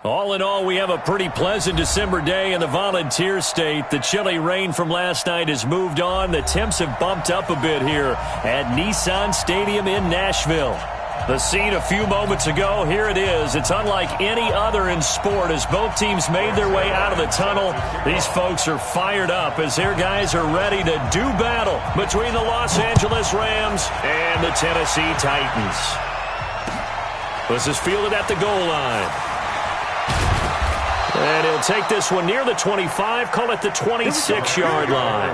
All in all, we have a pretty pleasant December day in the Volunteer State. The chilly rain from last night has moved on. The temps have bumped up a bit here at Nissan Stadium in Nashville. The scene a few moments ago, here it is. It's unlike any other in sport as both teams made their way out of the tunnel. These folks are fired up as their guys are ready to do battle between the Los Angeles Rams and the Tennessee Titans. This is fielded at the goal line. And he'll take this one near the 25, call it the 26-yard line.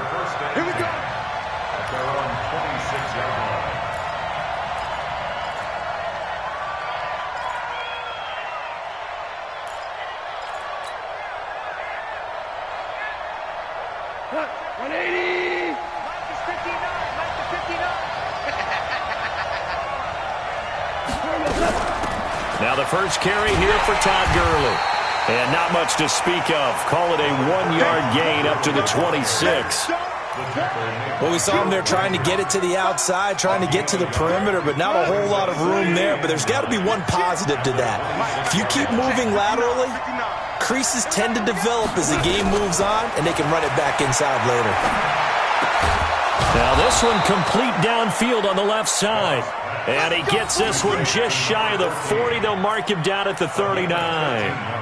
Here we go. Now the first carry here for Todd Gurley. And not much to speak of. Call it a 1-yard gain up to the 26. Well, we saw him there trying to get it to the outside, trying to get to the perimeter, but not a whole lot of room there. But there's got to be one positive to that. If you keep moving laterally, creases tend to develop as the game moves on, and they can run it back inside later. Now this one complete downfield on the left side. And he gets this one just shy of the 40. They'll mark him down at the 39.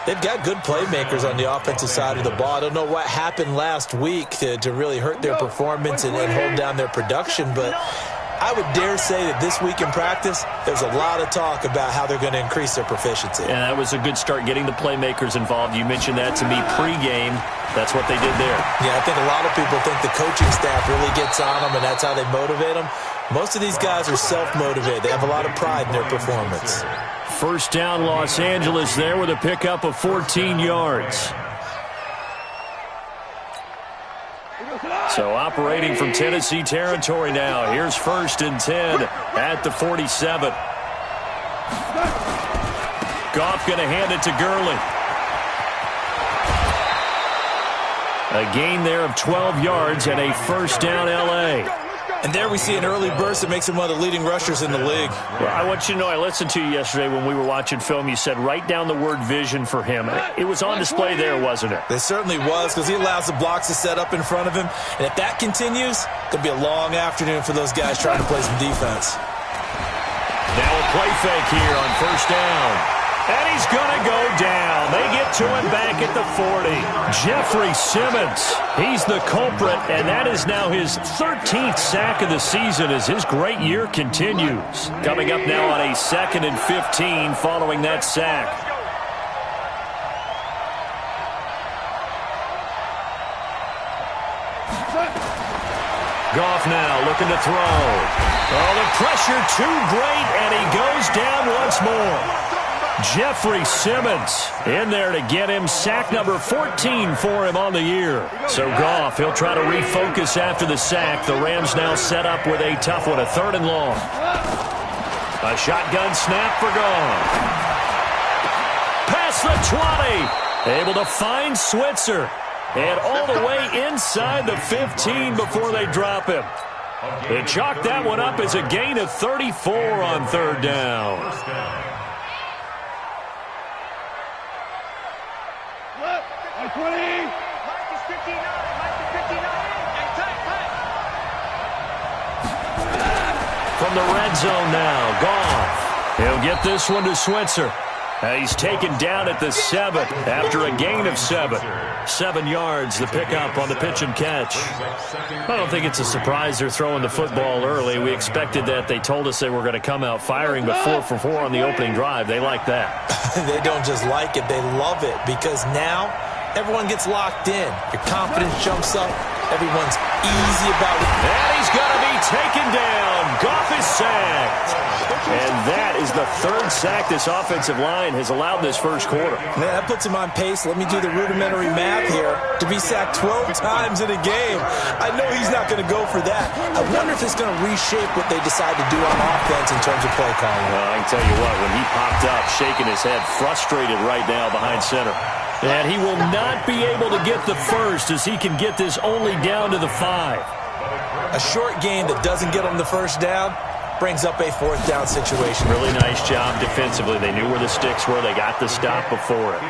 They've got good playmakers on the offensive side of the ball. I don't know what happened last week to really hurt their performance and hold down their production, but I would dare say that this week in practice, there's a lot of talk about how they're going to increase their proficiency. And that was a good start getting the playmakers involved. You mentioned that to me pregame. That's what they did there. Yeah, I think a lot of people think the coaching staff really gets on them, and that's how they motivate them. Most of these guys are self-motivated. They have a lot of pride in their performance. First down, Los Angeles there with a pickup of 14 yards. So operating from Tennessee territory now. Here's 1st and 10 at the 47. Goff going to hand it to Gurley. A gain there of 12 yards and a first down L.A. And there we see an early burst that makes him one of the leading rushers in the league. Well, I want you to know, I listened to you yesterday when we were watching film. You said write down the word vision for him. It was on display there, wasn't it? It certainly was, because he allows the blocks to set up in front of him. And if that continues, it could be a long afternoon for those guys trying to play some defense. Now a play fake here on first down. And he's going to go down. They get to him back at the 40. Jeffrey Simmons, he's the culprit, and that is now his 13th sack of the season as his great year continues. Coming up now on a 2nd and 15 following that sack. Goff now looking to throw. Oh, the pressure too great, and he goes down once more. Jeffrey Simmons in there to get him sack number 14 for him on the year. So Goff, he'll try to refocus after the sack. The Rams now set up with a tough one, a 3rd and long. A shotgun snap for Goff. Past the 20. Able to find Switzer. And all the way inside the 15 before they drop him. They chalk that one up as a gain of 34 on 3rd down. From the red zone now, Goff. He'll get this one to Switzer. He's taken down at the 7 after a gain of 7. 7 yards, the pickup on the pitch and catch. I don't think it's a surprise they're throwing the football early. We expected that. They told us they were going to come out firing, but 4 for 4 on the opening drive. They like that. They don't just like it, they love it, because now everyone gets locked in. Your confidence jumps up. Everyone's easy about it. And he's going to be taken down. Goff is sacked. And that is the 3rd sack this offensive line has allowed this first quarter. Man, that puts him on pace. Let me do the rudimentary math here. To be sacked 12 times in a game, I know he's not going to go for that. I wonder if it's going to reshape what they decide to do on offense in terms of play calling. Well, I can tell you what, when he popped up, shaking his head, frustrated right now behind center. And he will not be able to get the first as he can get this only down to the 5. A short gain that doesn't get him the first down, brings up a fourth down situation. Really nice job defensively. They knew where the sticks were. They got the stop before it.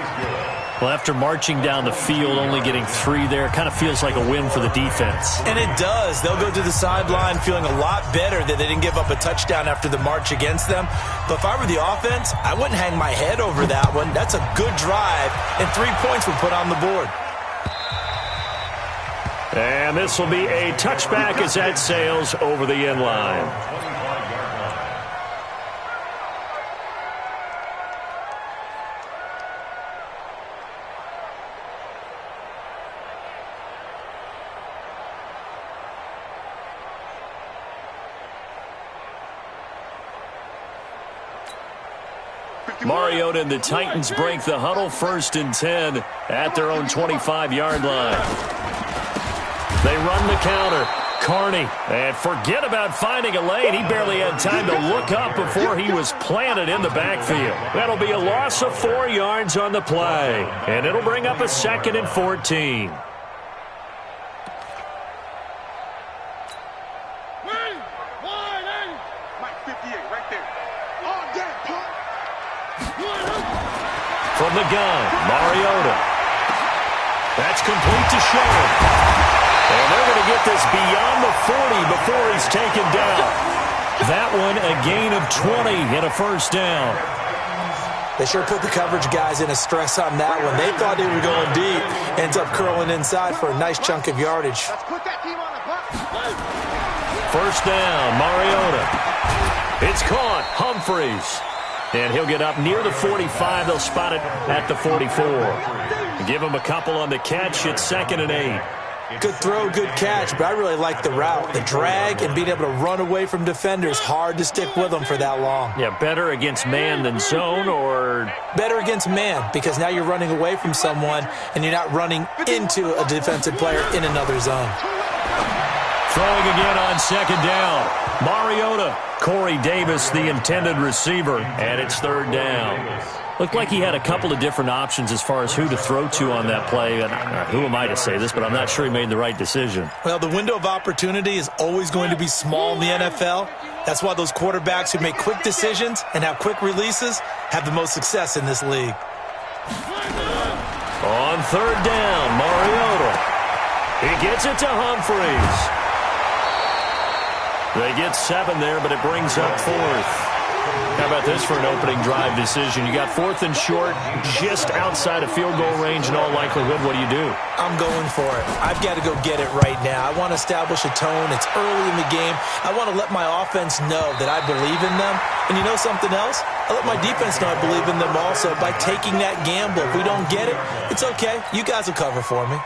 Well, after marching down the field, only getting 3 there, kind of feels like a win for the defense. And it does. They'll go to the sideline feeling a lot better that they didn't give up a touchdown after the march against them. But if I were the offense, I wouldn't hang my head over that one. That's a good drive, and 3 points would put on the board. And this will be a touchback as that sails over the end line. Mariota and the Titans break the huddle, 1st and 10 at their own 25-yard line. They run the counter. Carney, and forget about finding a lane. He barely had time to look up before he was planted in the backfield. That'll be a loss of 4 yards on the play, and it'll bring up a 2nd and 14. From the gun, Mariota. That's complete to Sherman. And they're going to get this beyond the 40 before he's taken down. That one, a gain of 20 and a 1st down. They sure put the coverage guys in a stress on that one. They thought they were going deep. Ends up curling inside for a nice chunk of yardage. 1st down, Mariota. It's caught, Humphreys. And he'll get up near the 45. They'll spot it at the 44. Give him a couple on the catch. It's 2nd and 8. Good throw, good catch, but I really like the route. The drag and being able to run away from defenders. Hard to stick with them for that long. Yeah, better against man than zone, or? Better against man, because now you're running away from someone and you're not running into a defensive player in another zone. Throwing again on 2nd down. Mariota. Corey Davis, the intended receiver, and it's 3rd down. Looked like he had a couple of different options as far as who to throw to on that play. And who am I to say this, but I'm not sure he made the right decision. Well, the window of opportunity is always going to be small in the NFL. That's why those quarterbacks who make quick decisions and have quick releases have the most success in this league. On 3rd down, Mariota. He gets it to Humphreys. They get 7 there, but it brings up 4th. How about this for an opening drive decision? You got 4th and short, just outside of field goal range in all likelihood. What do? I'm going for it. I've got to go get it right now. I want to establish a tone. It's early in the game. I want to let my offense know that I believe in them. And you know something else? I let my defense know I believe in them also by taking that gamble. If we don't get it, it's okay. You guys will cover for me.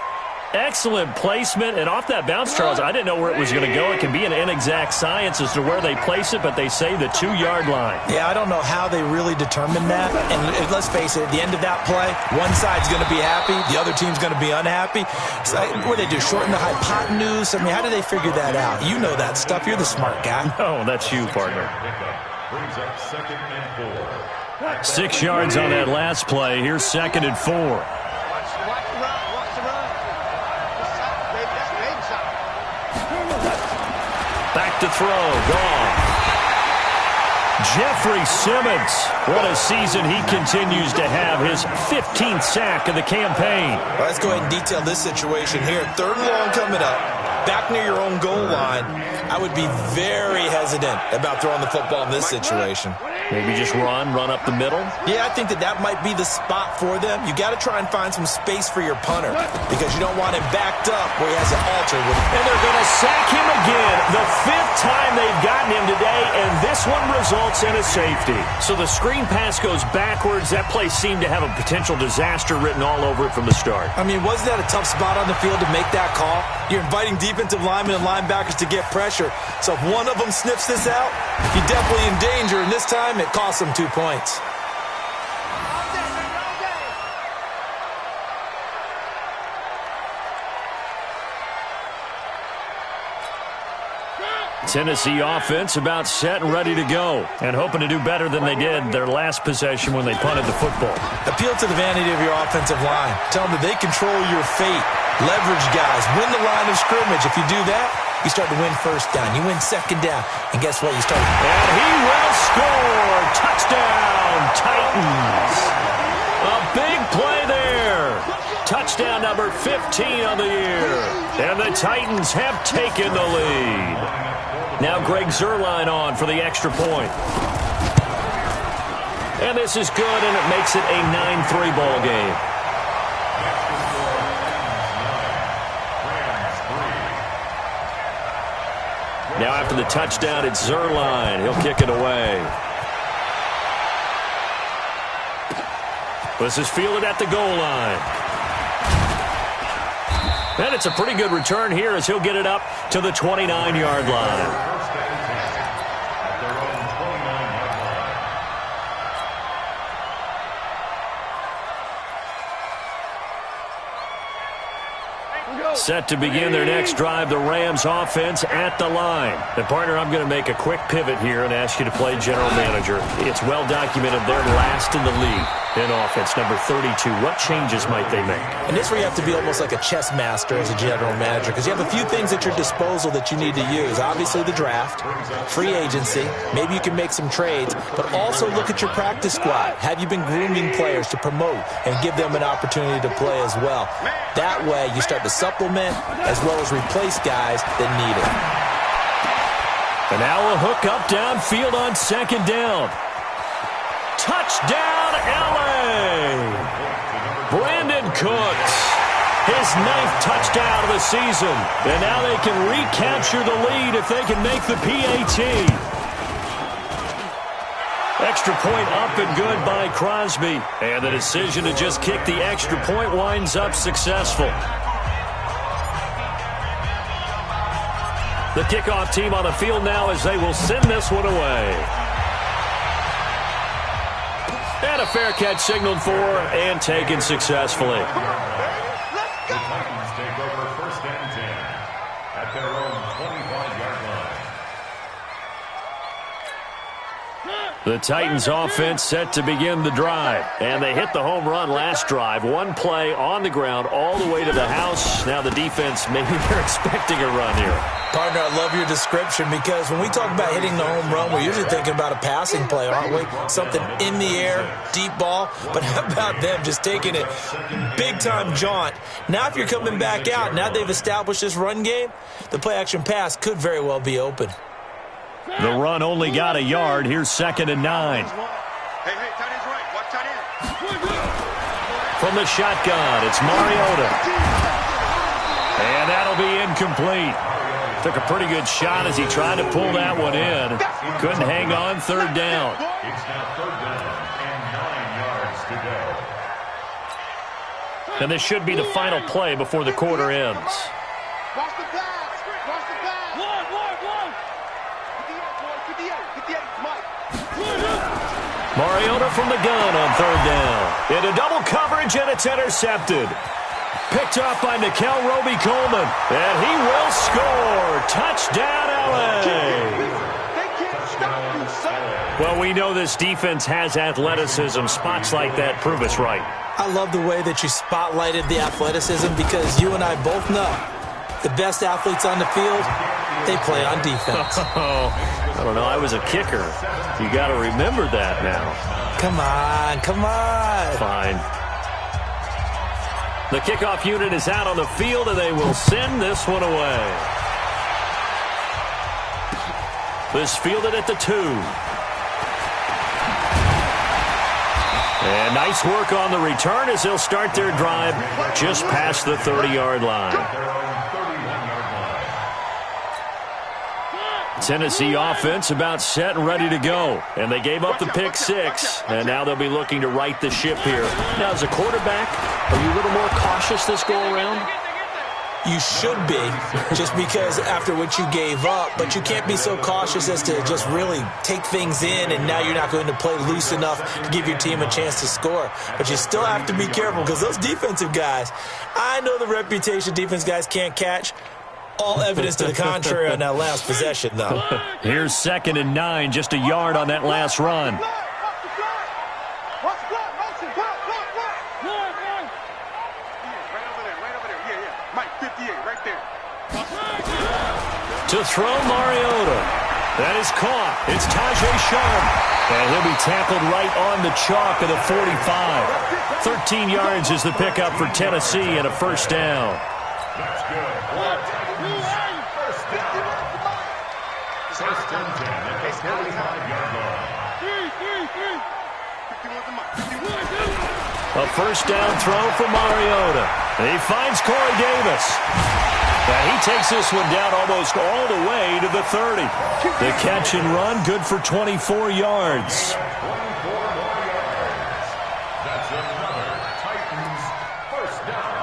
Excellent placement, and off that bounce, Charles, I didn't know where it was going to go. It can be an inexact science as to where they place it, but they say the 2-yard line. Yeah, I don't know how they really determine that. And let's face it, at the end of that play, one side's going to be happy, the other team's going to be unhappy. So, what do they do, shorten the hypotenuse? I mean, how do they figure that out? You know that stuff. You're the smart guy. Oh, that's you, partner. 6 yards on that last play. Here's 2nd and 4. Back to throw. Gone. Jeffrey Simmons. What a season he continues to have. His 15th sack of the campaign. Well, let's go ahead and detail this situation here. 3rd and long coming up. Back near your own goal line. I would be very hesitant about throwing the football in this situation. Maybe just run up the middle? Yeah, I think that might be the spot for them. You got to try and find some space for your punter because you don't want him backed up where he has an altar. And they're going to sack him again. The 5th time they've gotten him today, and this one results in a safety. So the screen pass goes backwards. That play seemed to have a potential disaster written all over it from the start. I mean, wasn't that a tough spot on the field to make that call? You're inviting defensive linemen and linebackers to get pressure. So if one of them sniffs this out, you're definitely in danger, and this time it costs them 2 points. Tennessee offense about set and ready to go, and hoping to do better than they did their last possession when they punted the football. Appeal to the vanity of your offensive line. Tell them that they control your fate. Leverage guys. Win the line of scrimmage. If you do that, you start to win first down. You win second down. And guess what? You start. And he will score. Touchdown, Titans. A big play there. Touchdown number 15 on the year. And the Titans have taken the lead. Now Greg Zuerlein on for the extra point. And this is good, and it makes it a 9-3 ball game. Now after the touchdown, it's Zuerlein. He'll kick it away. This is fielded at the goal line. And it's a pretty good return here as he'll get it up to the 29-yard line. Set to begin their next drive, the Rams offense at the line. And partner, I'm going to make a quick pivot here and ask you to play general manager. It's well documented they're last in the league in offense, number 32. What changes might they make? And this is where you have to be almost like a chess master as a general manager, because you have a few things at your disposal that you need to use. Obviously the draft, free agency, maybe you can make some trades, but also look at your practice squad. Have you been grooming players to promote and give them an opportunity to play as well? That way you start to supplement as well as replace guys that need it. And now a hook up downfield on second down. Touchdown, L.A. Brandon Cooks, his 9th touchdown of the season. And now they can recapture the lead if they can make the PAT. Extra point up and good by Crosby. And the decision to just kick the extra point winds up successful. The kickoff team on the field now as they will send this one away. And a fair catch signaled for and taken successfully. The Titans take over 1st and 10 at their own 25-yard line. The Titans offense set to begin the drive. And they hit the home run last drive. One play on the ground all the way to the house. Now the defense, maybe they're expecting a run here. Partner, I love your description, because when we talk about hitting the home run, we're usually thinking about a passing play, aren't we? Something in the air, deep ball. But how about them just taking it big-time jaunt? Now if you're coming back out, now they've established this run game, the play-action pass could very well be open. The run only got a yard. Here's 2nd and 9. Hey, tight end's right. Watch tight end. From the shotgun, it's Mariota. And that'll be incomplete. Took a pretty good shot as he tried to pull that one in. Couldn't hang on, 3rd down. It's now 3rd down and 9 yards to go. And this should be the final play before the quarter ends. Watch the pass. Watch the pass. One. 58, Mike. Mariota from the gun on 3rd down. Into double coverage, and it's intercepted. Picked up by Nickel Roby-Coleman. And he will score. Touchdown, L.A. They can't stop you, son. Well, we know this defense has athleticism. Spots like that prove us right. I love the way that you spotlighted the athleticism, because you and I both know the best athletes on the field, they play on defense. Oh, I don't know. I was a kicker. You got to remember that now. Come on. Fine. The kickoff unit is out on the field, and they will send this one away. This fielded at the 2. And nice work on the return as they'll start their drive just past the 30-yard line. Tennessee offense about set and ready to go. And they gave up the pick 6. And now they'll be looking to right the ship here. Now, as a quarterback, are you a little more cautious this go-around? You should be, just because after what you gave up. But you can't be so cautious as to just really take things in, and now you're not going to play loose enough to give your team a chance to score. But you still have to be careful, because those defensive guys, I know the reputation defense guys can't catch. All evidence to the contrary on that last possession, though. Here's 2nd and 9, just a yard on that last run. To throw, Mariota. That is caught. It's Tajay Sharp. And he'll be tackled right on the chalk of the 45. 13 yards is the pickup for Tennessee and a first down. That's good. First down. First and 10 at the 35-yard line. A first down throw for Mariota. He finds Corey Davis. And he takes this one down almost all the way to the 30. The catch and run, good for 24 yards. 24 more yards. That's another Titans first down.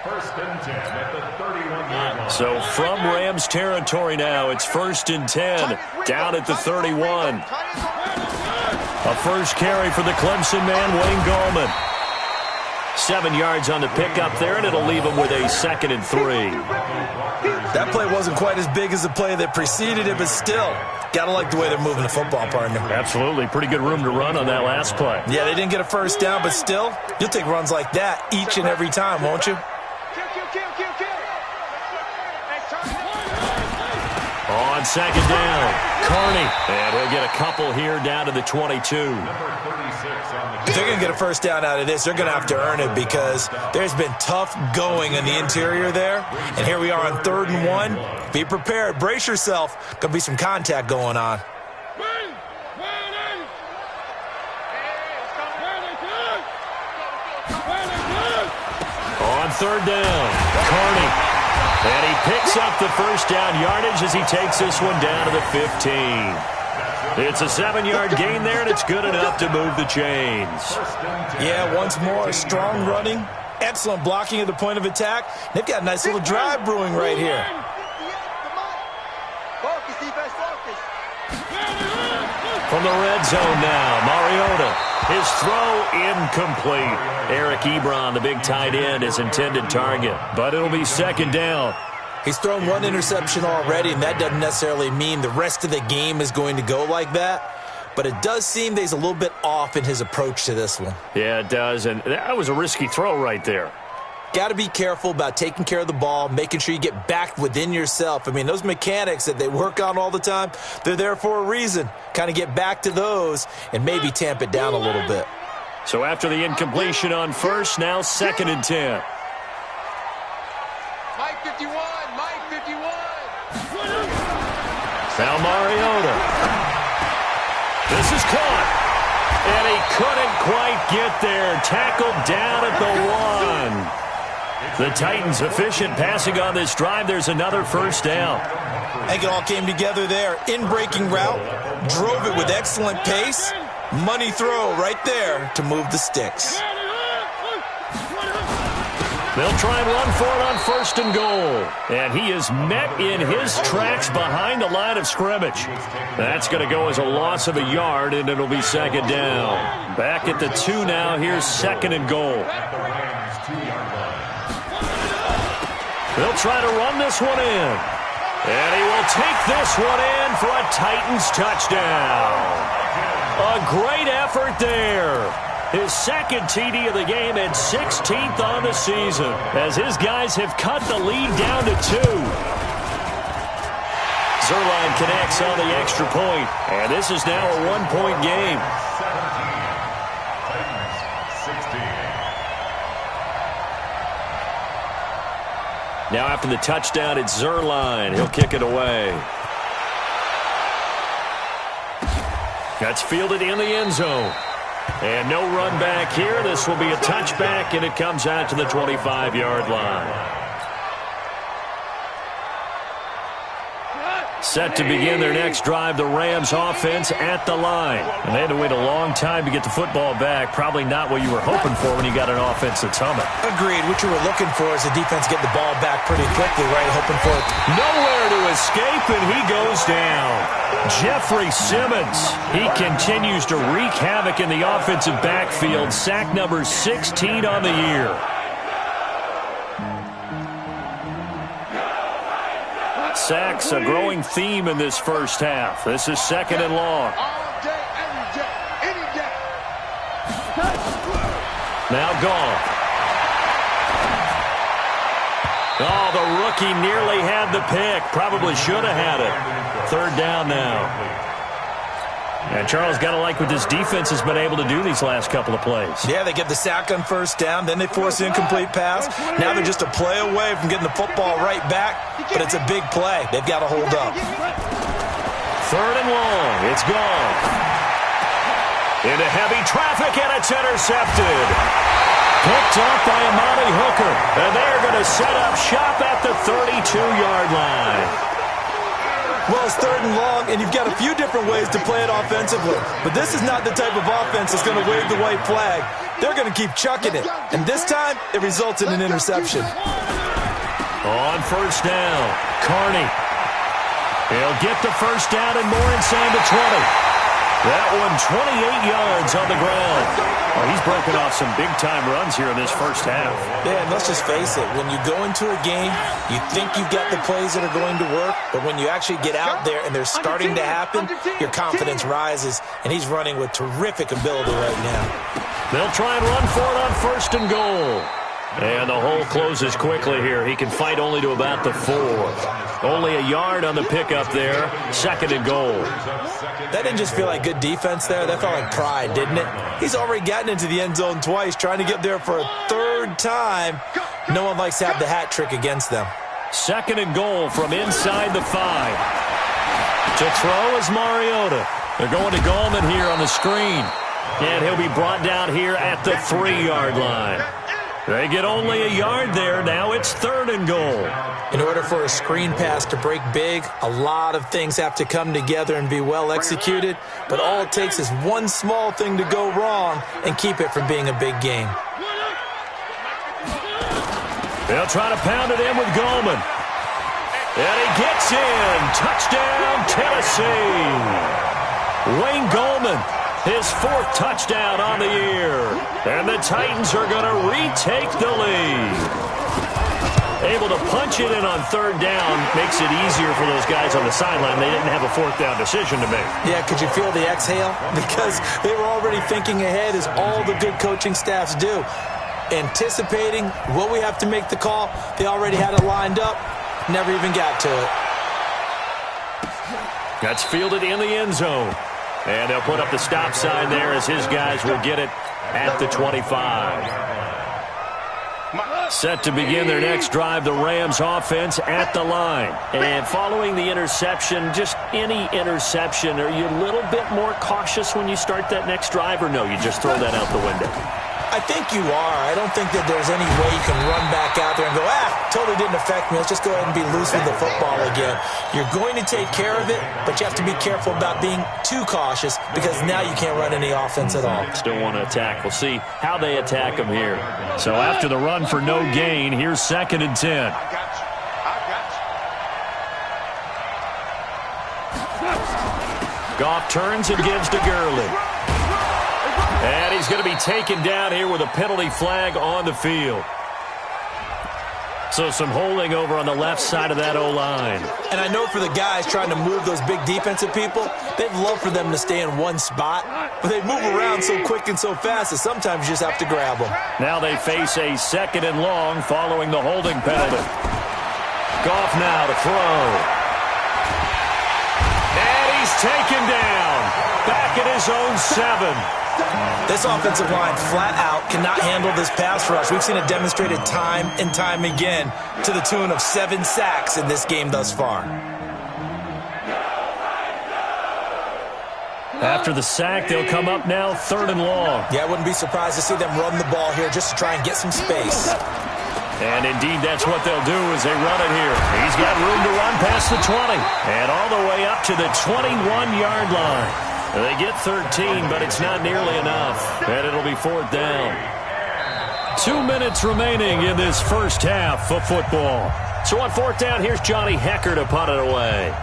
First and 10 at the 31-yard line. So from Rams territory now, it's first and 10 down at the 31. A first carry for the Clemson man, Wayne Gallman. 7 yards on the pickup there, and it'll leave him with a 2nd and 3. That play wasn't quite as big as the play that preceded it, but still, got to like the way they're moving the football, partner. Absolutely. Pretty good room to run on that last play. Yeah, they didn't get a first down, but still, you'll take runs like that each and every time, won't you? On second down, Carney. And he'll get a couple here down to the 22. If they're going to get a first down out of this, they're going to have to earn it because there's been tough going in the interior there. And here we are on 3rd and 1. Be prepared. Brace yourself. Going to be some contact going on. On 3rd down, Carney. And he picks up the first down yardage as he takes this one down to the 15. It's a 7-yard gain there, and it's good enough to move the chains. Yeah, once more, strong running, excellent blocking at the point of attack. They've got a nice little drive brewing right here. From the red zone now, Mariota. His throw incomplete. Eric Ebron, the big tight end, his intended target. But it'll be 2nd down. He's thrown one interception already, and that doesn't necessarily mean the rest of the game is going to go like that. But it does seem that he's a little bit off in his approach to this one. Yeah, it does, and that was a risky throw right there. Got to be careful about taking care of the ball, making sure you get back within yourself. I mean, those mechanics that they work on all the time, they're there for a reason. Kind of get back to those and maybe tamp it down a little bit. So after the incompletion on first, now 2nd and 10. Mike 51, Mike 51. Now Mariota. This is caught. And he couldn't quite get there. Tackled down at the 1. The Titans efficient passing on this drive. There's another first down. I think it all came together there. In-breaking route. Drove it with excellent pace. Money throw right there to move the sticks. They'll try and run for it on 1st and goal. And he is met in his tracks behind the line of scrimmage. That's going to go as a loss of a yard, and it'll be 2nd down. Back at the 2 now. Here's 2nd and goal. They'll try to run this one in. And he will take this one in for a Titans touchdown. A great effort there. His 2nd TD of the game and 16th on the season as his guys have cut the lead down to 2. Zuerlein connects on the extra point, and this is now a 1-point game. 17, 16. Now after the touchdown, it's Zuerlein. He'll kick it away. That's fielded in the end zone. And no run back here. This will be a touchback, and it comes out to the 25-yard line. Set to begin their next drive, the Rams offense at the line. And they had to wait a long time to get the football back. Probably not what you were hoping for when you got an offense that's humming. Agreed. What you were looking for is the defense getting the ball back pretty quickly, right? Hoping for it. Nowhere to escape, and he goes down. Jeffrey Simmons, he continues to wreak havoc in the offensive backfield. Sack number 16 on the year. Sacks, a growing theme in this first half. This is 2nd and long. All day, every day, any day. Now Goff. Oh, the rookie nearly had the pick. Probably should have had it. Third down now. And Charles, got to like what this defense has been able to do these last couple of plays. Yeah, they get the sack on first down, then they force an incomplete pass. Now they're just a play away from getting the football right back, but it's a big play. They've got to hold up. Third and long. It's gone. Into heavy traffic, and it's intercepted. Picked up by Amani Hooker. And they're going to set up shop at the 32-yard line. Well, it's third and long, and you've got a few different ways to play it offensively. But this is not the type of offense that's going to wave the white flag. They're going to keep chucking it. And this time, it results in an interception. On first down, Carney. He'll get the first down and more inside the 20. That one 28 yards on the ground. Oh, he's broken off some big-time runs here in this first half. Yeah, and let's just face it. When you go into a game, you think you've got the plays that are going to work, but when you actually get out there and they're starting to happen, your confidence rises, and he's running with terrific ability right now. They'll try and run for it on first and goal. And the hole closes quickly here. He can fight only to about the 4. Only a yard on the pickup there. Second and goal. That didn't just feel like good defense there. That felt like pride, didn't it? He's already gotten into the end zone twice, trying to get there for a third time. No one likes to have the hat trick against them. Second and goal from inside the 5. To throw is Mariota. They're going to Gallman here on the screen. And he'll be brought down here at the 3-yard line. They get only a yard there. Now it's third and goal. In order for a screen pass to break big, a lot of things have to come together and be well executed. But all it takes is one small thing to go wrong and keep it from being a big game. They'll try to pound it in with Gallman. And he gets in. Touchdown, Tennessee. Wayne Gallman. His 4th touchdown on the year. And the Titans are going to retake the lead. Able to punch it in on third down makes it easier for those guys on the sideline. They didn't have a 4th down decision to make. Yeah, could you feel the exhale? Because they were already thinking ahead, as all the good coaching staffs do. Anticipating what we have to make the call. They already had it lined up. Never even got to it. That's fielded in the end zone. And they'll put up the stop sign there as his guys will get it at the 25. Set to begin their next drive, the Rams offense at the line. And following the interception, just any interception, are you a little bit more cautious when you start that next drive, or no, you just throw that out the window? I think you are. I don't think that there's any way you can run back out there and go, totally didn't affect me. Let's just go ahead and be loose with the football again. You're going to take care of it, but you have to be careful about being too cautious, because now you can't run any offense at all. Still want to attack. We'll see how they attack them here. So after the run for no gain, here's 2nd and 10. Goff turns and gives to Gurley. And he's going to be taken down here with a penalty flag on the field. So some holding over on the left side of that O-line. And I know for the guys trying to move those big defensive people, they'd love for them to stay in one spot. But they move around so quick and so fast that sometimes you just have to grab them. Now they face a 2nd and long following the holding penalty. Goff now to throw. And he's taken down. Back at his own 7. This offensive line flat out cannot handle this pass rush. We've seen it demonstrated time and time again, to the tune of 7 sacks in this game thus far. After the sack, they'll come up now 3rd and long. Yeah, I wouldn't be surprised to see them run the ball here just to try and get some space. And indeed, that's what they'll do as they run it here. He's got room to run past the 20 and all the way up to the 21-yard line. They get 13, but it's not nearly enough. And it'll be 4th down. 2 minutes remaining in this first half of football. So on 4th down, here's Johnny Hecker to punt it away.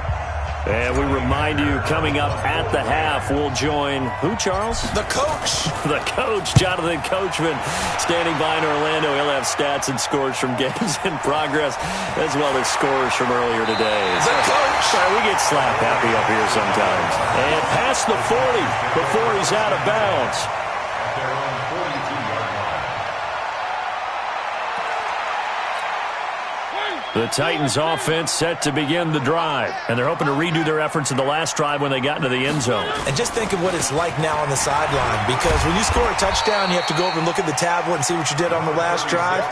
And we remind you, coming up at the half, we'll join who, Charles? The coach. The coach, Jonathan Coachman, standing by in Orlando. He'll have stats and scores from games in progress, as well as scores from earlier today. The coach. Sorry, we get slap happy up here sometimes. And past the 40 before he's out of bounds. The Titans offense set to begin the drive, and they're hoping to redo their efforts in the last drive when they got into the end zone. And just think of what it's like now on the sideline, because when you score a touchdown, you have to go over and look at the tablet and see what you did on the last drive.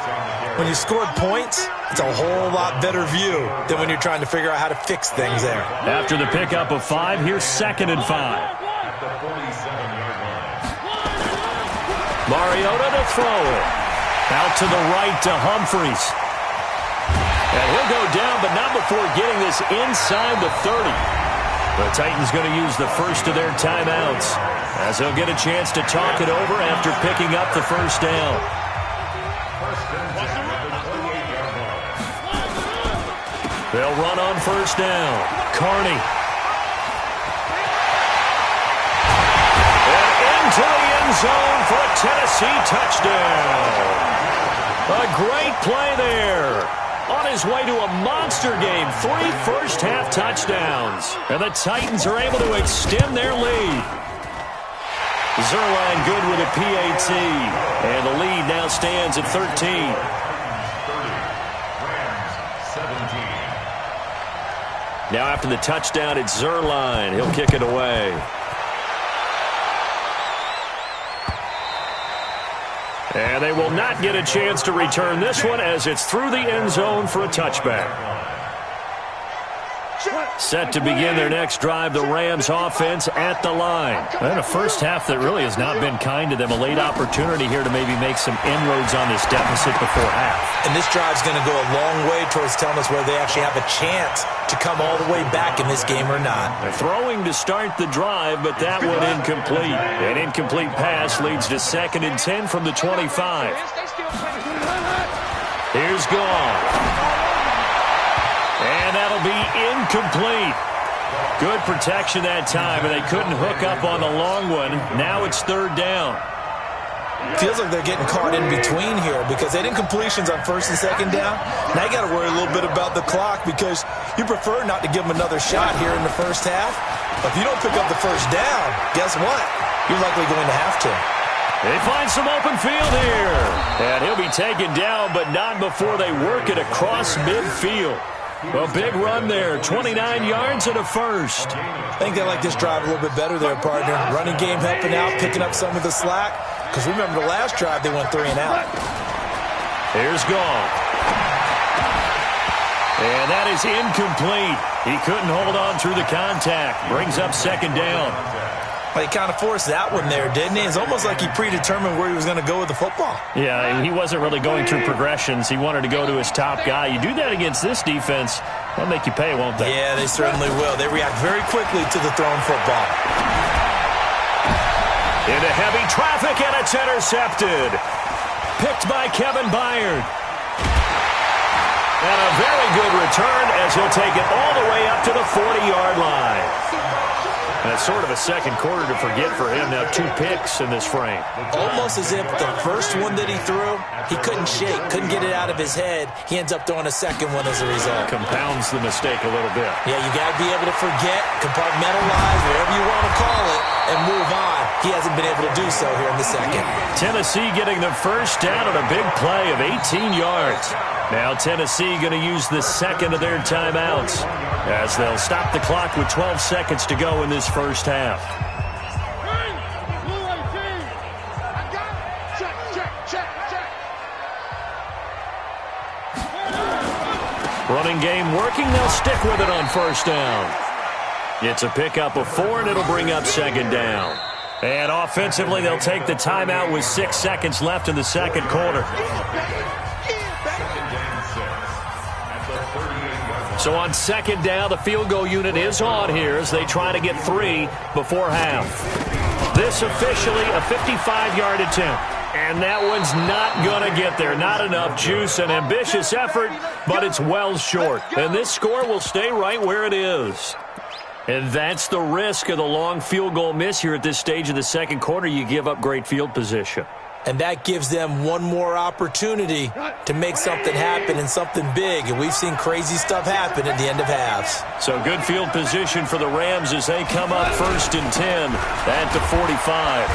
When you scored points, it's a whole lot better view than when you're trying to figure out how to fix things there. After the pickup of 5, here's 2nd and 5. Mariota to throw it. Out to the right to Humphries. And he'll go down, but not before getting this inside the 30. The Titans going to use the first of their timeouts, as they'll get a chance to talk it over after picking up the first down. They'll run on first down. Carney. And into the end zone for a Tennessee touchdown. A great play there. On his way to a monster game, 3 first-half touchdowns. And the Titans are able to extend their lead. Zuerlein good with a PAT. And the lead now stands at 13. 30, Rams 17. Now after the touchdown, it's Zuerlein. He'll kick it away. And they will not get a chance to return this one as it's through the end zone for a touchback. Set to begin their next drive, the Rams offense at the line. And a first half that really has not been kind to them. A late opportunity here to maybe make some inroads on this deficit before half. And this drive's going to go a long way towards telling us whether they actually have a chance to come all the way back in this game or not. They're throwing to start the drive, but that one incomplete. An incomplete pass leads to 2nd and 10 from the 25. Here's Gone. And that'll be incomplete. Good protection that time, and they couldn't hook up on the long one. Now it's 3rd down. Feels like they're getting caught in between here because they didn't completions on 1st and 2nd down. Now you got to worry a little bit about the clock because you prefer not to give them another shot here in the first half. But if you don't pick up the first down, guess what? You're likely going to have to. They find some open field here. And he'll be taken down, but not before they work it across midfield. A big run there, 29 yards and a first. I think they like this drive a little bit better there, partner. Running game helping out, picking up some of the slack. Because remember the last drive, they went 3 and out. Here's Gone. And that is incomplete. He couldn't hold on through the contact. Brings up 2nd down. Well, he kind of forced that one there, didn't he? It's almost like he predetermined where he was going to go with the football. Yeah, he wasn't really going through progressions. He wanted to go to his top guy. You do that against this defense, they'll make you pay, won't they? Yeah, they certainly will. They react very quickly to the thrown football. Into heavy traffic, and it's intercepted. Picked by Kevin Byard. And a very good return as he'll take it all the way up to the 40-yard line. And it's sort of a second quarter to forget for him. Now 2 picks in this frame. Almost as if the first one that he threw, he couldn't shake, couldn't get it out of his head. He ends up throwing a second one as a result. Compounds the mistake a little bit. Yeah, you got to be able to forget, compartmentalize, whatever you want to call it, and move on. He hasn't been able to do so here in the second. Tennessee getting the first down on a big play of 18 yards. Now Tennessee going to use the second of their timeouts as they'll stop the clock with 12 seconds to go in this first half. Running game working. They'll stick with it on first down. It's a pickup of 4, and it'll bring up 2nd down. And offensively, they'll take the timeout with 6 seconds left in the second quarter. So on 2nd down, the field goal unit is on here as they try to get 3 before half. This officially a 55-yard attempt. And that one's not going to get there. Not enough juice. An ambitious effort, but it's well short. And this score will stay right where it is. And that's the risk of the long field goal miss here at this stage of the second quarter. You give up great field position. And that gives them one more opportunity to make something happen and something big. And we've seen crazy stuff happen at the end of halves. So good field position for the Rams as they come up 1st and 10 at the 45.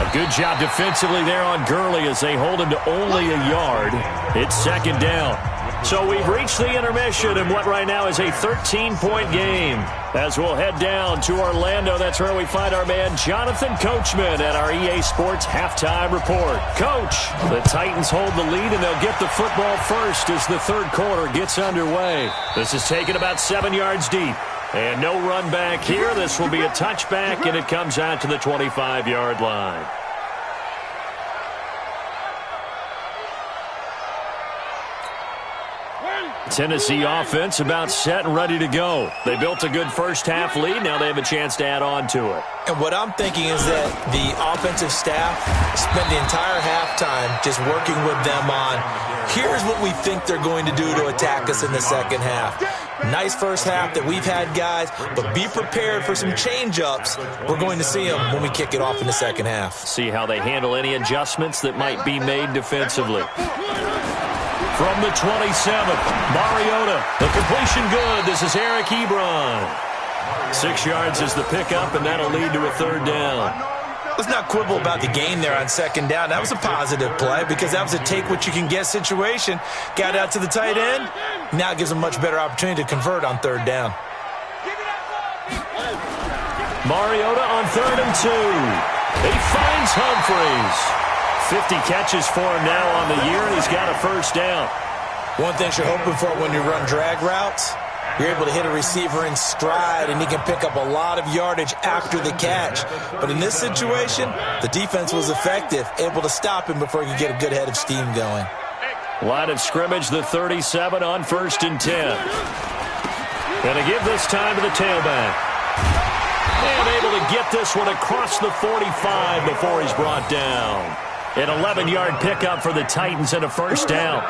A good job defensively there on Gurley as they hold him to only a yard. It's 2nd down. So we've reached the intermission in what right now is a 13-point game. As we'll head down to Orlando, that's where we find our man Jonathan Coachman at our EA Sports Halftime Report. Coach, the Titans hold the lead, and they'll get the football first as the third quarter gets underway. This is taken about 7 yards deep. And no run back here. This will be a touchback, and it comes out to the 25-yard line. Tennessee offense about set and ready to go. They built a good first-half lead. Now they have a chance to add on to it. And what I'm thinking is that the offensive staff spent the entire halftime just working with them on, here's what we think they're going to do to attack us in the second half. Nice first half that we've had, guys, but be prepared for some change-ups. We're going to see them when we kick it off in the second half. See how they handle any adjustments that might be made defensively. From the 27th, Mariota, the completion good. This is Eric Ebron. 6 yards is the pickup, and that'll lead to a third down. Let's not quibble about the gain there on second down. That was a positive play because that was a take-what-you-can-get situation. Got out to the tight end. Now it gives them a much better opportunity to convert on third down. Mariota on 3rd and 2. He finds Humphreys. 50 catches for him now on the year, and he's got a first down. One thing you're hoping for when you run drag routes, you're able to hit a receiver in stride, and he can pick up a lot of yardage after the catch. But in this situation, the defense was effective, able to stop him before he could get a good head of steam going. Line of scrimmage, the 37 on 1st and 10. Going to give this time to the tailback. And able to get this one across the 45 before he's brought down. An 11-yard pickup for the Titans and a first down.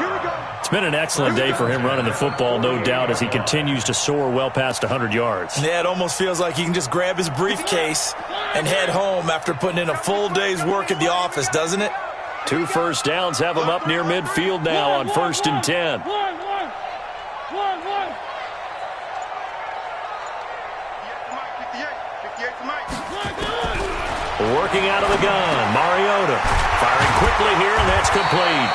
It's been an excellent day for him running the football, no doubt, as he continues to soar well past 100 yards. Yeah, it almost feels like he can just grab his briefcase and head home after putting in a full day's work at the office, doesn't it? 2 first downs have him up near midfield now on 1st and 10. Working out of the gun, Mariota firing quickly here, and that's complete.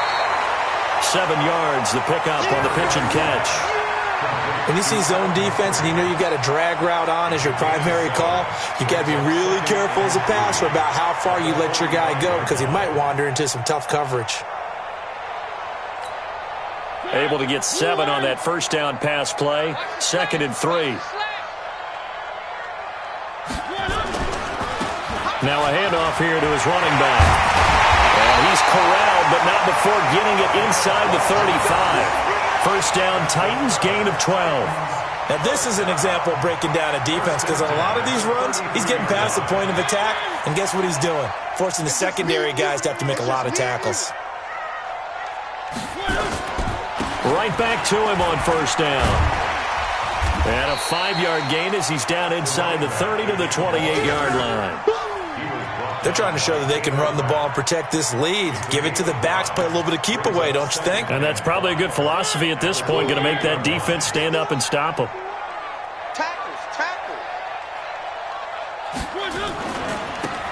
7 yards, the pickup on the pitch and catch. When you see zone defense and you know you've got a drag route on as your primary call, you've got to be really careful as a passer about how far you let your guy go because he might wander into some tough coverage. Able to get 7 on that first down pass play. 2nd and 3. Now a handoff here to his running back. And he's corralled, but not before getting it inside the 35. First down, Titans, gain of 12. Now this is an example of breaking down a defense because on a lot of these runs, he's getting past the point of attack, and guess what he's doing? Forcing the secondary guys to have to make a lot of tackles. Right back to him on first down. And a 5-yard gain as he's down inside the 30 to the 28-yard line. They're trying to show that they can run the ball and protect this lead. Give it to the backs, play a little bit of keep away, don't you think? And that's probably a good philosophy at this point, going to make that defense stand up and stop them. Tackle.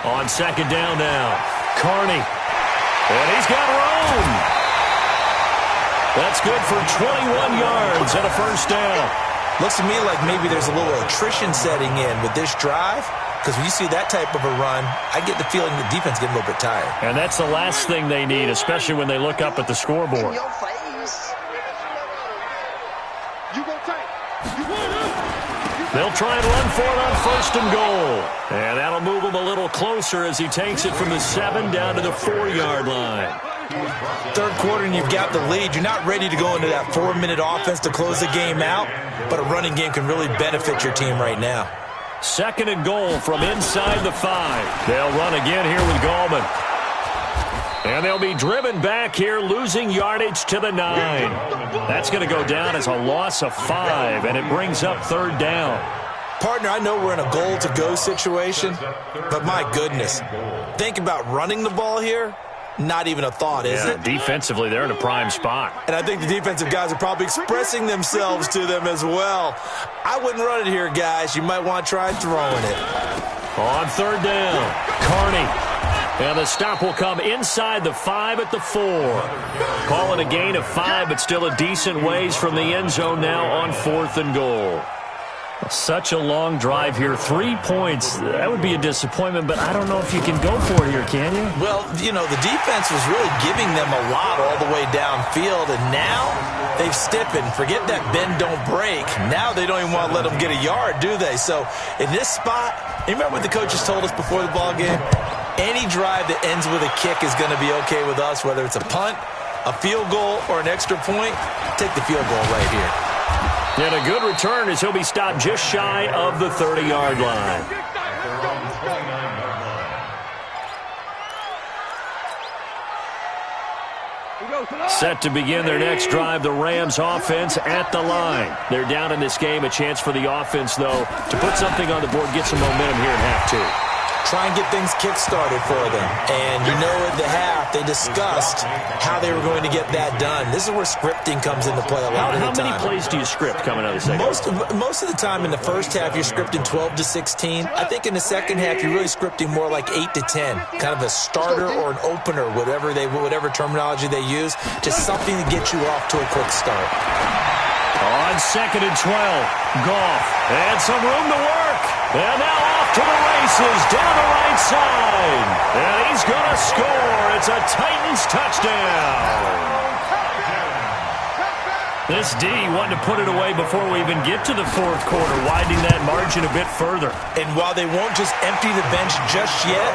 On second down now, Carney. And he's got room. That's good for 21 yards and a first down. Looks to me like maybe there's a little attrition setting in with this drive. Because when you see that type of a run, I get the feeling the defense getting a little bit tired. And that's the last thing they need, especially when they look up at the scoreboard. They'll try and run for it on 1st and goal. And that'll move him a little closer as he takes it from the 7 down to the 4-yard line. Third quarter and you've got the lead. You're not ready to go into that 4-minute offense to close the game out, but a running game can really benefit your team right now. 2nd and goal from inside the 5. They'll run again here with Gallman. And they'll be driven back here, losing yardage to the 9. That's going to go down as a loss of 5, and it brings up 3rd down. Partner, I know we're in a goal-to-go situation, but my goodness, think about running the ball here. Not even a thought, is it? Defensively, they're in a prime spot. And I think the defensive guys are probably expressing themselves to them as well. I wouldn't run it here, guys. You might want to try throwing it. On 3rd down, Carney. And the stop will come inside the 5 at the 4. Call it a gain of 5, but still a decent ways from the end zone now on 4th and goal. Such a long drive here. 3 points. That would be a disappointment, but I don't know if you can go for it here, can you? Well, you know, the defense was really giving them a lot all the way downfield, and now they've stiffened. Forget that bend, don't break. Now they don't even want to let them get a yard, do they? So in this spot, you remember what the coaches told us before the ball game? Any drive that ends with a kick is going to be okay with us, whether it's a punt, a field goal, or an extra point. Take the field goal right here. And a good return as he'll be stopped just shy of the 30-yard line. Set to begin their next drive, the Rams offense at the line. They're down in this game. A chance for the offense, though, to put something on the board, get some momentum here in half 2. Try and get things kick-started for them. And you know at the half, they discussed how they were going to get that done. This is where scripting comes into play a lot of the time. How many plays do you script coming out of the second half? Most of the time in the first half, you're scripting 12 to 16. I think in the second half, you're really scripting more like 8 to 10. Kind of a starter or an opener, whatever terminology they use. Just something to get you off to a quick start. On 2nd and 12, Goff and some room to work. And now off to the races down the right side. And he's going to score. It's a Titans touchdown. This D wanted to put it away before we even get to the 4th quarter, widening that margin a bit further. And while they won't just empty the bench just yet,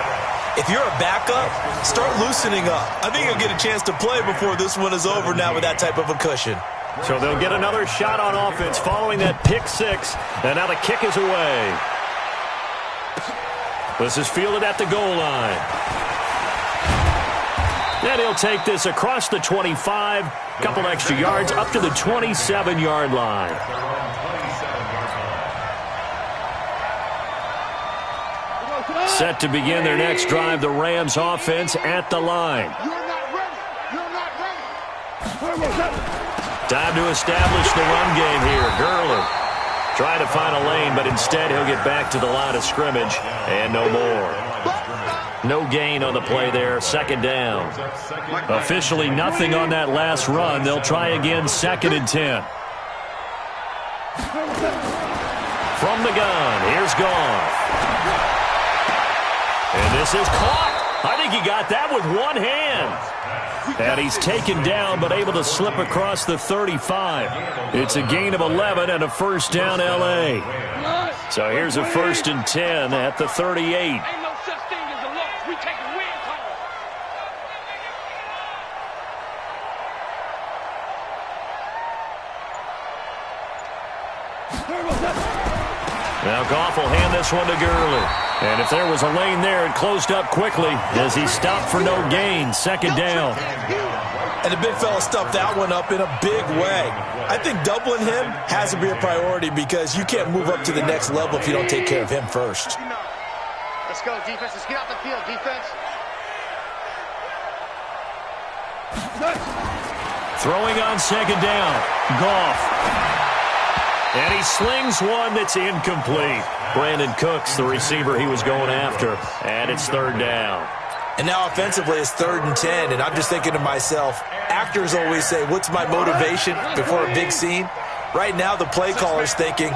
if you're a backup, start loosening up. I think you'll get a chance to play before this one is over now with that type of a cushion. So they'll get another shot on offense following that pick 6. And now the kick is away. This is fielded at the goal line. And he'll take this across the 25. Couple extra yards up to the 27-yard line. Set to begin their next drive, the Rams offense at the line. Time to establish the run game here. Gurley trying to find a lane, but instead he'll get back to the line of scrimmage and no more. No gain on the play there. 2nd down. Officially nothing on that last run. They'll try again 2nd and 10. From the gun, here's Goff. And this is caught. I think he got that with one hand. And he's taken down but able to slip across the 35. It's a gain of 11 and a first down L.A. So here's a 1st and 10 at the 38. Now Goff will hand this one to Gurley. And if there was a lane there, it closed up quickly as he stopped for no gain. 2nd down. And the big fella stuffed that one up in a big way. I think doubling him has to be a priority because you can't move up to the next level if you don't take care of him first. Let's go, defense. Let's get out the field, defense. Throwing on 2nd down. Goff. And he slings one that's incomplete. Brandon Cooks, the receiver he was going after. And it's 3rd down. And now offensively it's 3rd and 10. And I'm just thinking to myself, actors always say, what's my motivation before a big scene? Right now the play caller's thinking,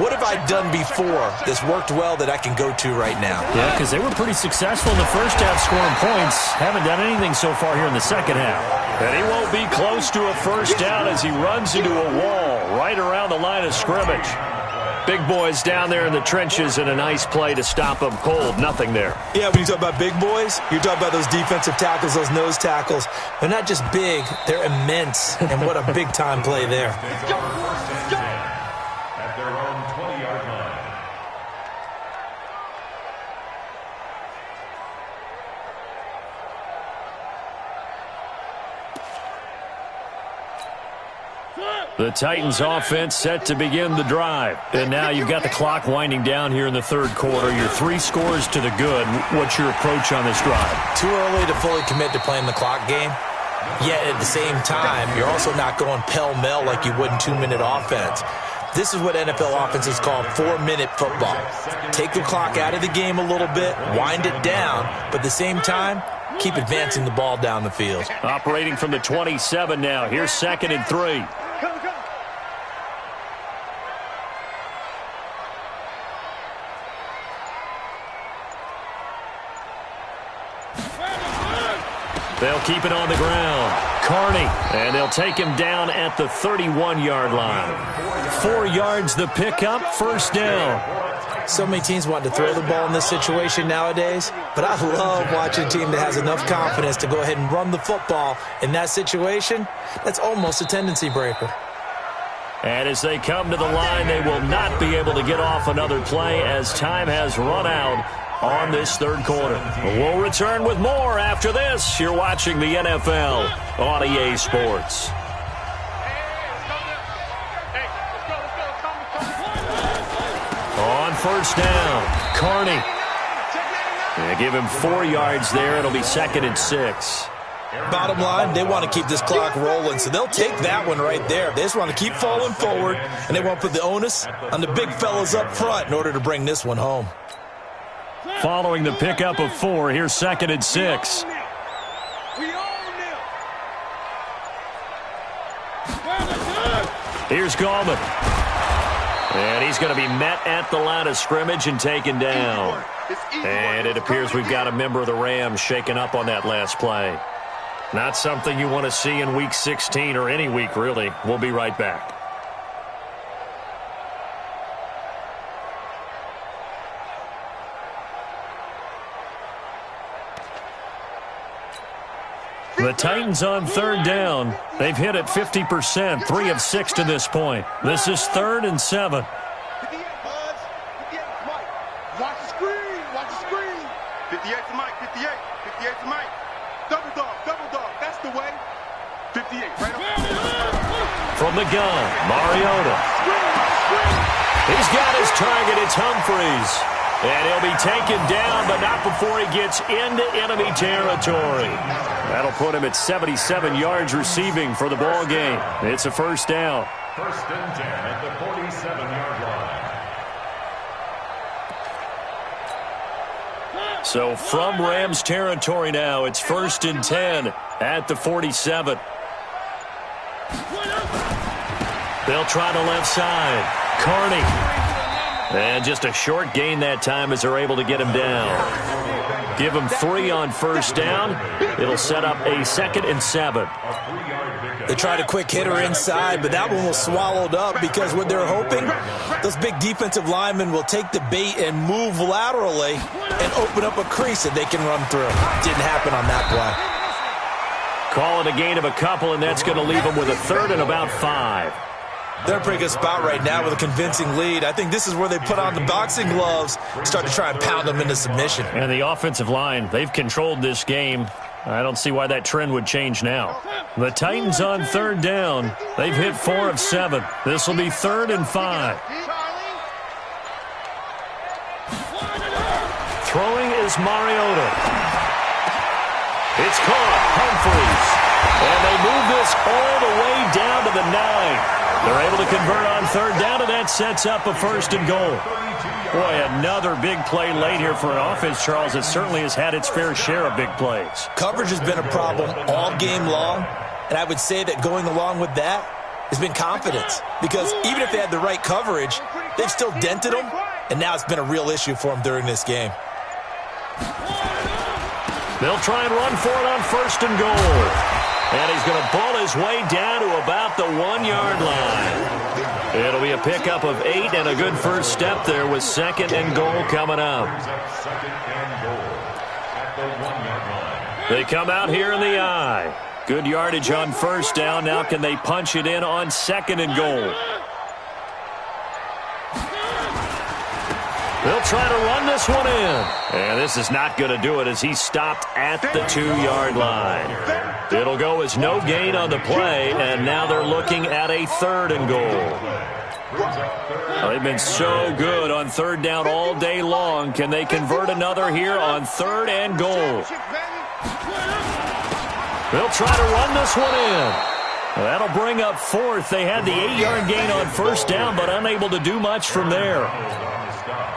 what have I done before that's worked well that I can go to right now? Yeah, because they were pretty successful in the first half scoring points. Haven't done anything so far here in the second half. And he won't be close to a first down as he runs into a wall right around the line of scrimmage. Big boys down there in the trenches and a nice play to stop them cold. Nothing there. Yeah, when you talk about big boys, you're talking about those defensive tackles, those nose tackles. They're not just big, they're immense. And what a big-time play there. At their own 20-yard line. The Titans offense set to begin the drive. And now you've got the clock winding down here in the 3rd quarter. Your 3 scores to the good. What's your approach on this drive? Too early to fully commit to playing the clock game. Yet at the same time, you're also not going pell-mell like you would in 2-minute offense. This is what NFL offenses call 4-minute football. Take the clock out of the game a little bit, wind it down, but at the same time, keep advancing the ball down the field. Operating from the 27 now. Here's 2nd and 3. They'll keep it on the ground. Carney, and they'll take him down at the 31-yard line. 4 yards the pickup, 1st down. So many teams want to throw the ball in this situation nowadays, but I love watching a team that has enough confidence to go ahead and run the football in that situation. That's almost a tendency breaker. And as they come to the line, they will not be able to get off another play as time has run out on this 3rd quarter. We'll return with more after this. You're watching the NFL on EA Sports. On 1st down, Carney. They give him 4 yards there. It'll be 2nd and 6. Bottom line, they want to keep this clock rolling, so they'll take that one right there. They just want to keep falling forward, and they want to put the onus on the big fellas up front in order to bring this one home. Following the pickup of 4, here's 2nd and 6. Here's Gallman. And he's going to be met at the line of scrimmage and taken down. And it appears we've got a member of the Rams shaken up on that last play. Not something you want to see in Week 16 or any week, really. We'll be right back. The Titans on 3rd down. They've hit it 50%, 3 of 6 to this point. This is 3rd and 7. Watch the screen. Watch the screen. 58 to Mike. 58. 58 to Mike. Double dog. Double dog. That's the way. 58. Right up. From the gun, Mariota. He's got his target. It's Humphries. And he'll be taken down, but not before he gets into enemy territory. That'll put him at 77 yards receiving for the ball game. It's a 1st down. 1st and 10 at the 47-yard line. So from Rams territory now, it's 1st and 10 at the 47. They'll try the left side. Carney. And just a short gain that time as they're able to get him down. Give him 3 on 1st down. It'll set up a 2nd and 7. They tried a quick hitter inside, but that one was swallowed up because what they're hoping, those big defensive linemen will take the bait and move laterally and open up a crease that they can run through. Didn't happen on that play. Call it a gain of a couple, and that's going to leave them with a 3rd and about 5. They're in a pretty good spot right now with a convincing lead. I think this is where they put on the boxing gloves, start to try and pound them into submission. And the offensive line, they've controlled this game. I don't see why that trend would change now. The Titans on 3rd down. They've hit 4 of 7. This will be 3rd and 5. Throwing is Mariota. It's caught. Humphries. And they move this all the way down to the 9. They're able to convert on 3rd down, and that sets up a 1st and goal. Boy, another big play late here for an offense, Charles, that certainly has had its fair share of big plays. Coverage has been a problem all game long, and I would say that going along with that has been confidence. Because even if they had the right coverage, they've still dented them, and now it's been a real issue for them during this game. They'll try and run for it on 1st and goal. And he's going to ball his way down to about the 1-yard line. It'll be a pickup of 8 and a good first step there with 2nd and goal coming up. They come out here in the I. Good yardage on 1st down. Now can they punch it in on 2nd and goal? They'll try to run this one in. And this is not going to do it as he's stopped at the 2-yard line. It'll go as no gain on the play, and now they're looking at a 3rd and goal. They've been so good on 3rd down all day long. Can they convert another here on 3rd and goal? They'll try to run this one in. That'll bring up fourth. They had the 8-yard gain on first down, but unable to do much from there.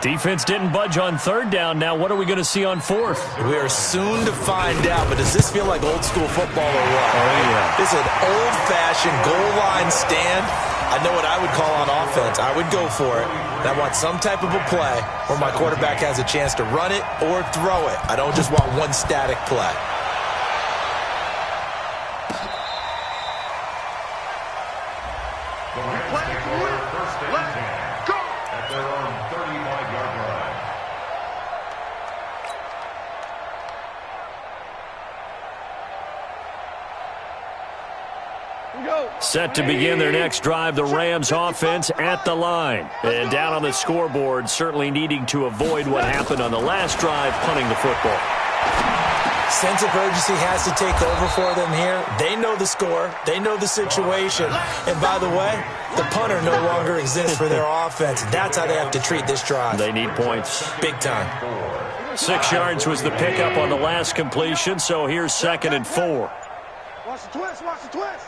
Defense didn't budge on third down. Now what are we going to see on fourth? We are soon to find out, but does this feel like old school football or what? Oh, yeah. This is an old-fashioned goal line stand. I know what I would call on offense. I would go for it. And I want some type of a play where my quarterback has a chance to run it or throw it. I don't just want one static play. Set to begin their next drive, the Rams offense at the line. And down on the scoreboard, certainly needing to avoid what happened on the last drive, punting the football. Sense of urgency has to take over for them here. They know the score. They know the situation. And by the way, the punter no longer exists for their offense. That's how they have to treat this drive. They need points. Big time. 6 yards was the pickup on the last completion, so here's 2nd and 4. Watch the twist, watch the twist.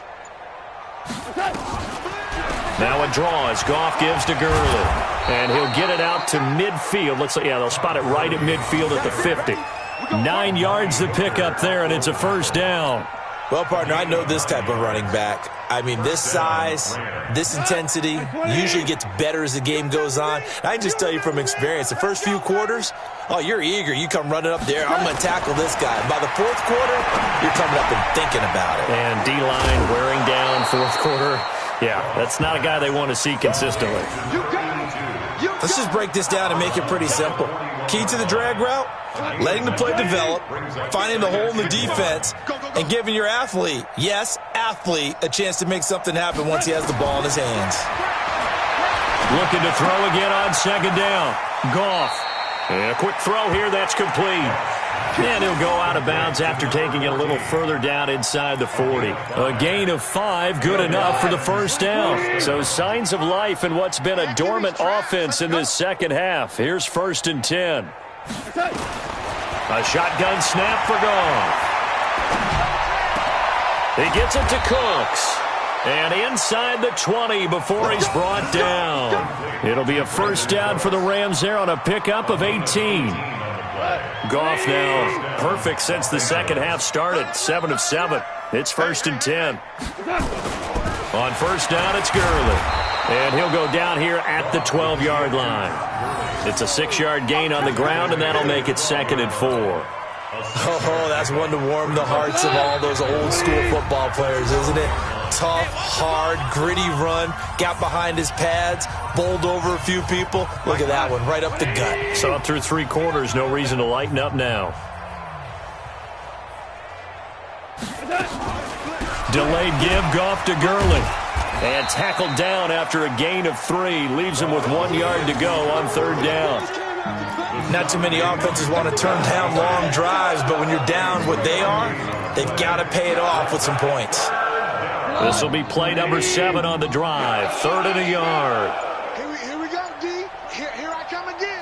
Now a draw as Goff gives to Gurley. And he'll get it out to midfield. Looks like, yeah, they'll spot it right at midfield at the 50. 9 yards the pickup there, and it's a first down. Well, partner, I know this type of running back. I mean, this size, this intensity usually gets better as the game goes on. I can just tell you from experience, the first few quarters, oh, you're eager. You come running up there, I'm going to tackle this guy. And by the fourth quarter, you're coming up and thinking about it. And D-line wearing down fourth quarter. Yeah, that's not a guy they want to see consistently. Let's just break this down and make it pretty simple. Key to the drag route, letting the play develop, finding the hole in the defense, and giving your athlete, yes, athlete, a chance to make something happen once he has the ball in his hands. Looking to throw again on 2nd down. Goff. And a quick throw here, that's complete. And he'll go out of bounds after taking it a little further down inside the 40. A gain of 5, good enough for the first down. So signs of life in what's been a dormant offense in this second half. Here's 1st and 10. A shotgun snap for Goff. He gets it to Cooks. And inside the 20 before he's brought down. It'll be a first down for the Rams there on a pickup of 18. Goff now perfect since the second half started. 7 of 7. It's 1st and 10. On first down, it's Gurley. And he'll go down here at the 12-yard line. It's a 6-yard gain on the ground, and that'll make it 2nd and 4. Oh, that's one to warm the hearts of all those old-school football players, isn't it? Tough, hard, gritty run, got behind his pads, bowled over a few people. Look at that one, right up the gut. So up through 3 quarters, no reason to lighten up now. Delayed give, Goff to Gurley. And tackled down after a gain of 3. Leaves him with 1 yard to go on 3rd down. Not too many offenses want to turn down long drives, but when you're down what they are, they've got to pay it off with some points. This will be play number 7 on the drive. 3rd and a yard. Here we go, D. Here I come again.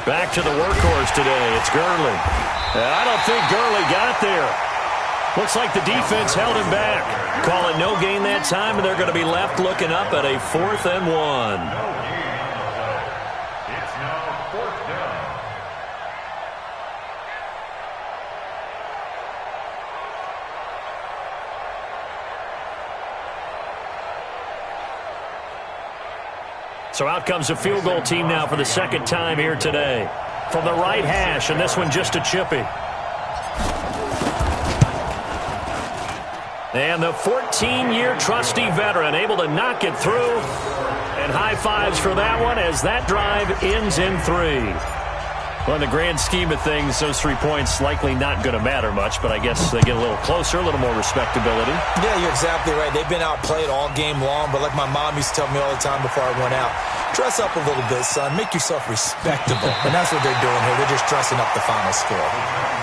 Back to the workhorse today. It's Gurley. I don't think Gurley got there. Looks like the defense held him back. Call it no gain that time, and they're going to be left looking up at a 4th and 1. So out comes a field goal team now for the 2nd time here today. From the right hash, and this one just a chippy. And the 14-year trusty veteran able to knock it through. And high fives for that one as that drive ends in 3. Well, in the grand scheme of things, those 3 points likely not going to matter much, but I guess they get a little closer, a little more respectability. Yeah, you're exactly right. They've been outplayed all game long, but like my mom used to tell me all the time before I went out, dress up a little bit, son. Make yourself respectable. And that's what they're doing here. They're just dressing up the final score.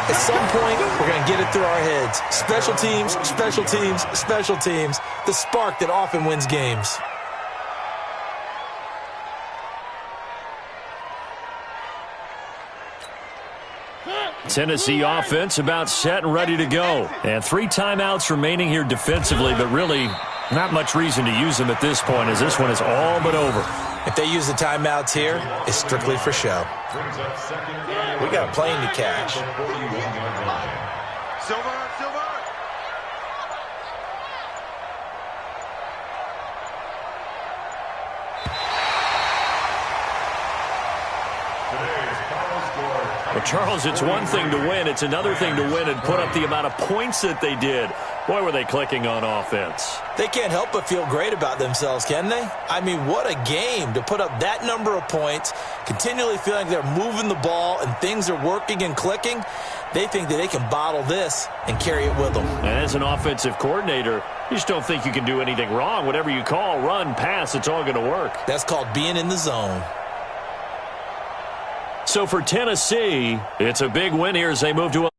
At some point, we're going to get it through our heads. Special teams, special teams, special teams. The spark that often wins games. Tennessee offense about set and ready to go. And 3 timeouts remaining here defensively, but really not much reason to use them at this point, as this one is all but over. If they use the timeouts here, it's strictly for show. We got a plane to catch. Silver. Well, Charles, it's one thing to win. It's another thing to win and put up the amount of points that they did. Boy, were they clicking on offense. They can't help but feel great about themselves, can they? I mean, what a game to put up that number of points, continually feeling they're moving the ball and things are working and clicking. They think that they can bottle this and carry it with them. And as an offensive coordinator, you just don't think you can do anything wrong. Whatever you call, run, pass, it's all going to work. That's called being in the zone. So for Tennessee, it's a big win here as they move to a